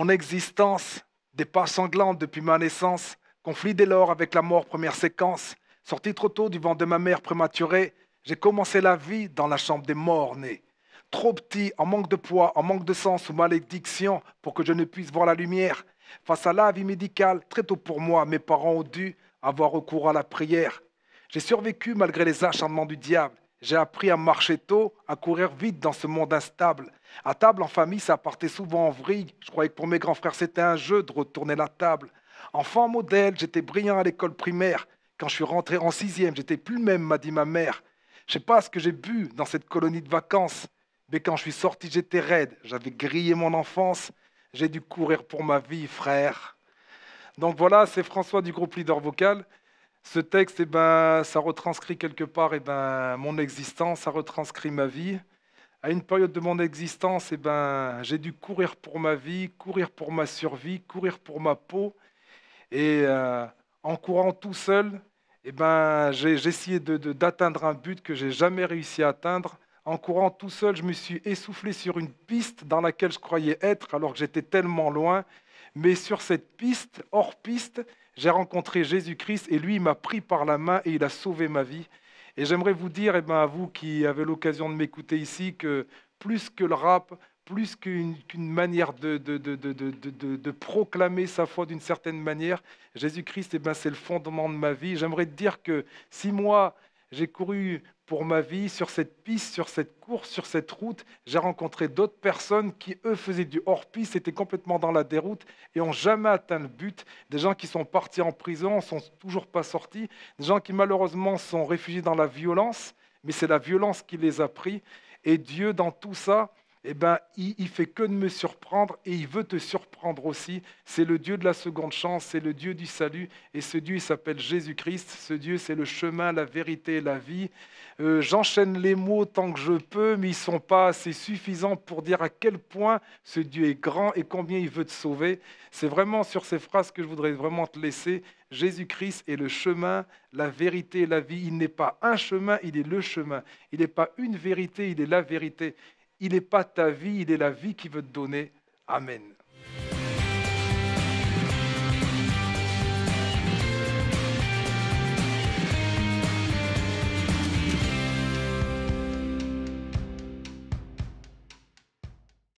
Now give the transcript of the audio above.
Mon existence, des pas sanglantes depuis ma naissance, conflit dès lors avec la mort, première séquence. Sorti trop tôt du ventre de ma mère prématurée, j'ai commencé la vie dans la chambre des morts nés. Trop petit, en manque de poids, en manque de sang, sous malédiction, pour que je ne puisse voir la lumière. Face à la vie médicale, très tôt pour moi, mes parents ont dû avoir recours à la prière. J'ai survécu malgré les acharnements du diable. J'ai appris à marcher tôt, à courir vite dans ce monde instable. À table, en famille, ça partait souvent en vrille. Je croyais que pour mes grands frères, c'était un jeu de retourner la table. Enfant modèle, j'étais brillant à l'école primaire. Quand je suis rentré en sixième, j'étais plus le même, m'a dit ma mère. Je sais pas ce que j'ai bu dans cette colonie de vacances, mais quand je suis sorti, j'étais raide. J'avais grillé mon enfance. J'ai dû courir pour ma vie, frère. Donc voilà, c'est François du groupe Leader Vocal. Ce texte, ça retranscrit quelque part mon existence, ça retranscrit ma vie. À une période de mon existence, j'ai dû courir pour ma vie, courir pour ma survie, courir pour ma peau. Et en courant tout seul, j'ai essayé d'atteindre un but que j'ai jamais réussi à atteindre. En courant tout seul, je me suis essoufflé sur une piste dans laquelle je croyais être alors que j'étais tellement loin. Mais sur cette piste, hors piste, j'ai rencontré Jésus-Christ et lui, il m'a pris par la main et il a sauvé ma vie. Et j'aimerais vous dire, à vous qui avez l'occasion de m'écouter ici, que plus que le rap, plus qu'une manière de proclamer sa foi d'une certaine manière, Jésus-Christ, c'est le fondement de ma vie. J'aimerais te dire que si moi, j'ai couru pour ma vie sur cette piste, sur cette course, sur cette route, j'ai rencontré d'autres personnes qui, eux, faisaient du hors-piste, étaient complètement dans la déroute et n'ont jamais atteint le but. Des gens qui sont partis en prison, ne sont toujours pas sortis. Des gens qui, malheureusement, sont réfugiés dans la violence, mais c'est la violence qui les a pris. Et Dieu, dans tout ça, il fait que de me surprendre et il veut te surprendre aussi. C'est le Dieu de la seconde chance, c'est le Dieu du salut. Et ce Dieu, il s'appelle Jésus-Christ. Ce Dieu, c'est le chemin, la vérité et la vie. J'enchaîne les mots tant que je peux, mais ils ne sont pas assez suffisants pour dire à quel point ce Dieu est grand et combien il veut te sauver. C'est vraiment sur ces phrases que je voudrais vraiment te laisser. Jésus-Christ est le chemin, la vérité et la vie. Il n'est pas un chemin, il est le chemin. Il n'est pas une vérité, il est la vérité. Il n'est pas ta vie, il est la vie qu'il veut te donner. Amen.